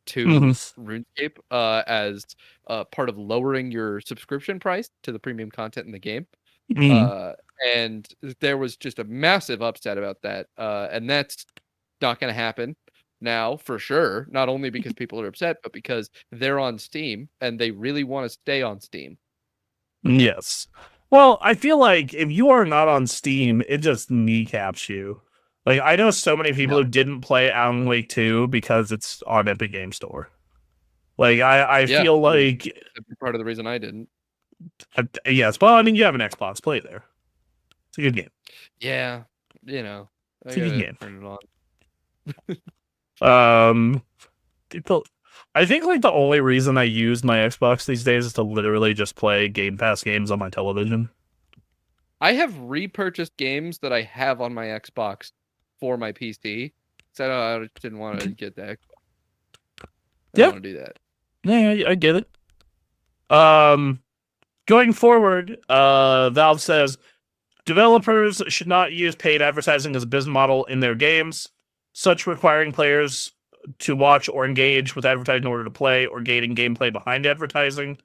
to RuneScape as part of lowering your subscription price to the premium content in the game. And there was just a massive upset about that. And that's not going to happen now for sure. Not only because people are upset, but because they're on Steam and they really want to stay on Steam. Yes. Well, I feel like if you are not on Steam, it just kneecaps you. Like, I know so many people who didn't play Alan Wake 2 because it's on Epic Game Store. Like, I feel like... That's part of the reason I didn't. Yes, well, I mean, you have an Xbox, play it there. It's a good game. Yeah, you know. It's a good game. Turn it on. I think, like, the only reason I use my Xbox these days is to literally just play Game Pass games on my television. I have repurchased games that I have on my Xbox for my PC. So I just didn't want to get the Xbox. I don't want to do that. Yeah, I get it. Going forward, Valve says developers should not use paid advertising as a business model in their games, such requiring players to watch or engage with advertising in order to play or gating gameplay behind advertising.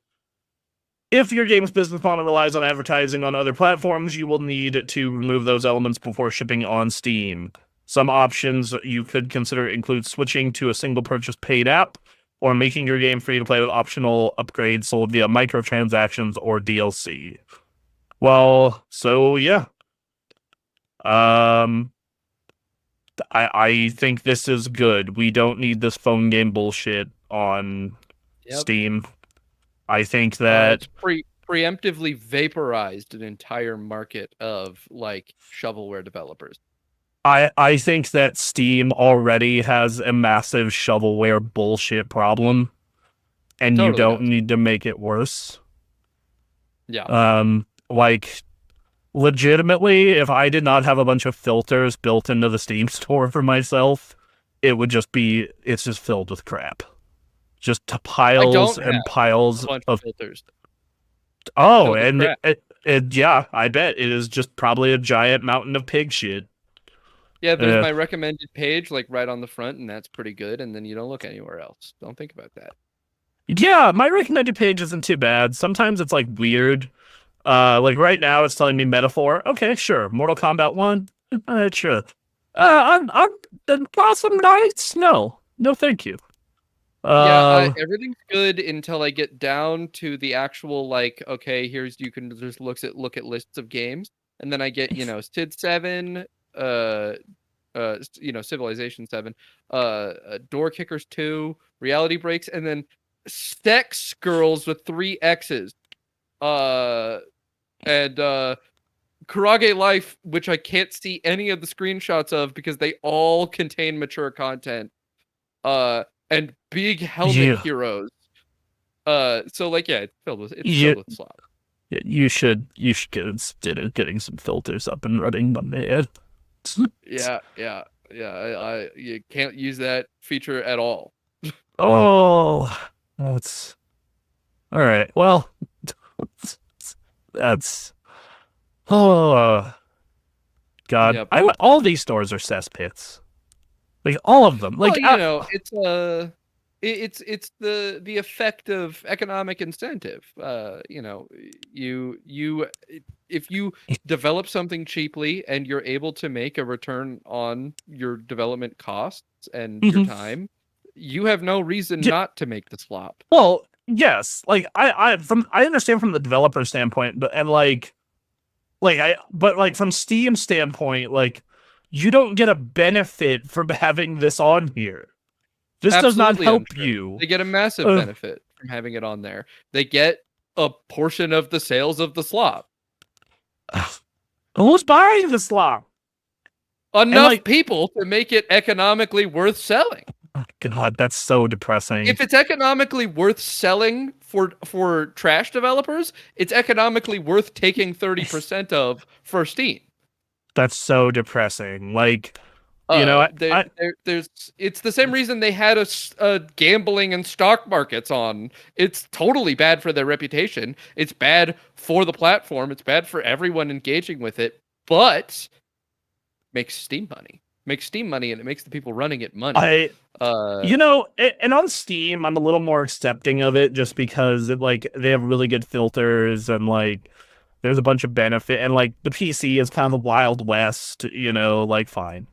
If your game's business model relies on advertising on other platforms, you will need to remove those elements before shipping on Steam. Some options you could consider include switching to a single purchase paid app, or making your game free to play with optional upgrades sold via microtransactions or DLC. Well, so yeah. I think this is good. We don't need this phone game bullshit on Steam. I think that it's preemptively vaporized an entire market of like shovelware developers. I think that Steam already has a massive shovelware bullshit problem, and you don't need to make it worse. Yeah. Like, legitimately, if I did not have a bunch of filters built into the Steam store for myself, it would just be, it's just filled with crap. Just piles and piles of filters. Oh, and yeah, I bet it is just probably a giant mountain of pig shit. Yeah, there's my recommended page, like right on the front, and that's pretty good. And then you don't look anywhere else. Don't think about that. Yeah, my recommended page isn't too bad. Sometimes it's like weird. Like right now, it's telling me Metaphor. Okay, sure. Mortal Kombat 1. Sure. I'm Awesome Knights. No, thank you. Yeah, everything's good until I get down to the actual like. Okay, here's you can just look at lists of games, and then I get Sid 7. Civilization 7, Door Kickers 2, Reality Breaks, and then Sex Girls with 3 X's, and Karage Life, which I can't see any of the screenshots of because they all contain mature content, and Big Helmet Heroes. So like, yeah, it's filled with slop. You should get getting some filters up and running, my man. Yeah. You can't use that feature at all. That's all right. Well, that's God. Yep. All these stores are cesspits. Like all of them. Like it's the effect of economic incentive. If you develop something cheaply and you're able to make a return on your development costs and your time, you have no reason not to make the slop. Well, yes, like I understand from the developer standpoint, but from Steam standpoint, like you don't get a benefit from having this on here. This does not help you. They get a massive benefit from having it on there. They get a portion of the sales of the slop. Who's buying the slop? Enough people to make it economically worth selling. Oh, God, that's so depressing. If it's economically worth selling for trash developers, it's economically worth taking 30% of for Steam. That's so depressing. Like, it's the same reason they had a gambling and stock markets on. It's totally bad for their reputation. It's bad for the platform. It's bad for everyone engaging with it. but makes Steam money. Makes Steam money, and it makes the people running it money. And on Steam, I'm a little more accepting of it just because they have really good filters and there's a bunch of benefit and the PC is kind of the Wild West, fine.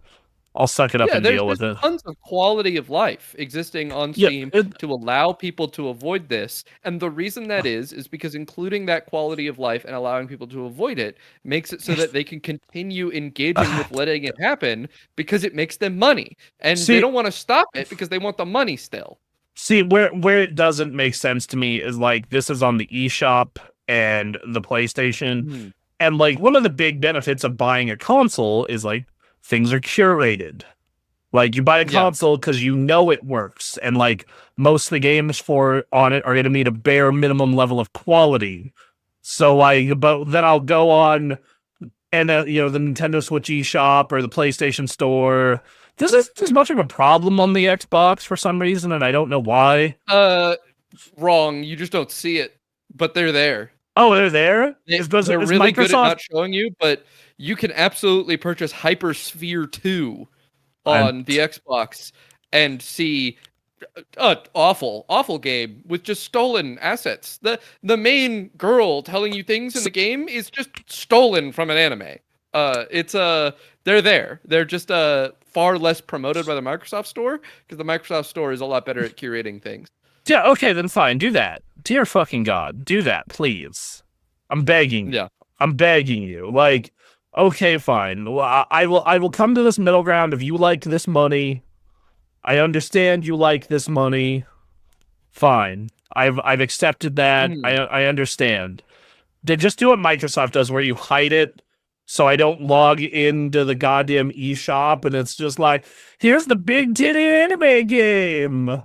I'll suck it up Yeah, and there's deal with it. tons of quality of life existing on Yeah, Steam to allow people to avoid this. And the reason that is because including that quality of life and allowing people to avoid it makes it so that they can continue engaging with letting it happen because it makes them money. And they see, don't want to stop it because they want the money still. see where it doesn't make sense to me is this is on the eShop and the PlayStation. Hmm. And one of the big benefits of buying a console is things are curated. You buy a console because you know it works, and most of the games on it are going to meet a bare minimum level of quality. So but then I'll go on and the Nintendo Switch eShop or the PlayStation Store. There's much of a problem on the Xbox for some reason, and I don't know why. Wrong. You just don't see it, but they're there. Oh, they're there. They're really good at not showing you, but you can absolutely purchase Hypersphere 2 on the Xbox and see awful game with just stolen assets. The main girl telling you things in the game is just stolen from an anime. They're there. They're just far less promoted by the Microsoft Store because the Microsoft Store is a lot better at curating things. Yeah, okay, then fine, do that. Dear fucking God, do that, please. I'm begging. Yeah. I'm begging you. Okay, fine. Well, I will come to this middle ground if you like this money. I understand you like this money. Fine. I've accepted that. I understand. They just do what Microsoft does where you hide it so I don't log into the goddamn eShop and it's just here's the big titty anime game.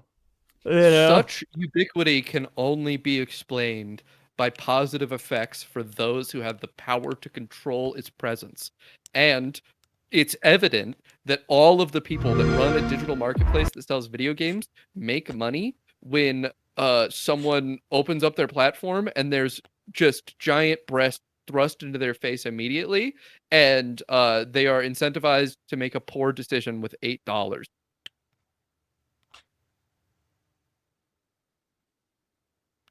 Such ubiquity can only be explained by positive effects for those who have the power to control its presence. And it's evident that all of the people that run a digital marketplace that sells video games make money when someone opens up their platform and there's just giant breasts thrust into their face immediately, and they are incentivized to make a poor decision with $8.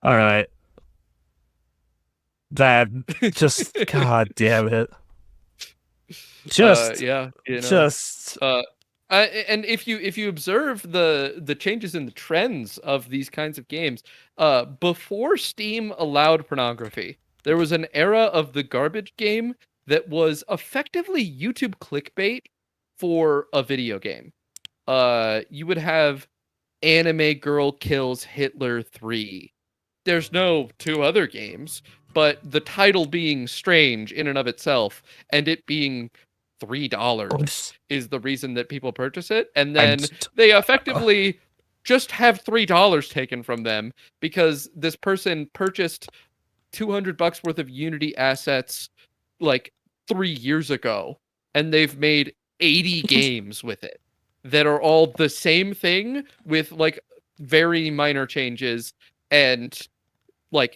All right. That just God damn it. Just yeah, just and if you observe the changes in the trends of these kinds of games, before Steam allowed pornography, there was an era of the garbage game that was effectively YouTube clickbait for a video game. You would have Anime Girl Kills Hitler 3. There's no two other games, but the title being strange in and of itself and it being $3 is the reason that people purchase it. And then they effectively just have $3 taken from them because this person purchased $200 worth of Unity assets 3 years ago, and they've made 80 games with it that are all the same thing with very minor changes and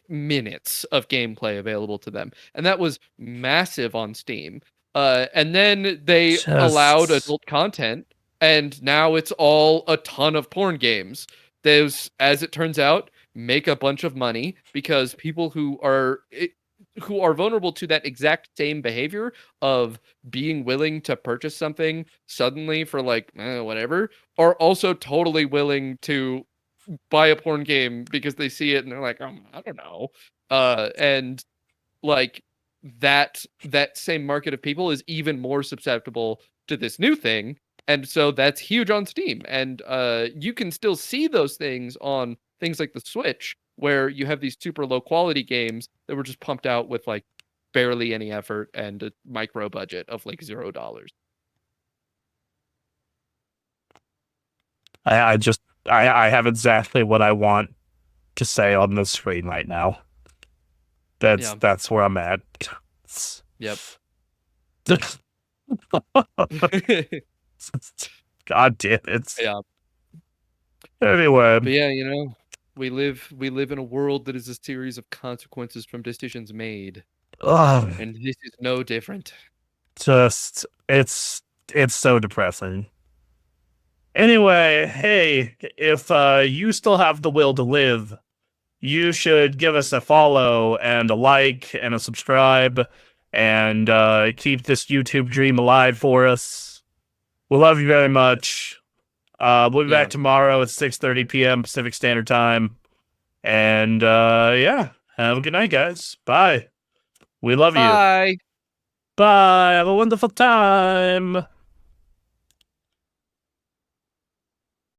minutes of gameplay available to them. And that was massive on Steam. And then they allowed adult content, and now it's all a ton of porn games. Those, as it turns out, make a bunch of money because people who are vulnerable to that exact same behavior of being willing to purchase something suddenly for whatever are also totally willing to buy a porn game because they see it and they're like, I don't know. And that same market of people is even more susceptible to this new thing. And so that's huge on Steam. And you can still see those things on things like the Switch, where you have these super low quality games that were just pumped out with barely any effort and a micro budget of $0. I have exactly what I want to say on the screen right now. That's where I'm at. Yep. God damn it. Yeah. Anyway. But yeah, we live in a world that is a series of consequences from decisions made. And this is no different. Just it's so depressing. Anyway, hey, if you still have the will to live, you should give us a follow and a like and a subscribe and keep this YouTube dream alive for us. We love you very much. We'll be Yeah. back tomorrow at 6:30 p.m. Pacific Standard Time. And yeah, have a good night, guys. Bye. We love you. Bye. Bye. Have a wonderful time.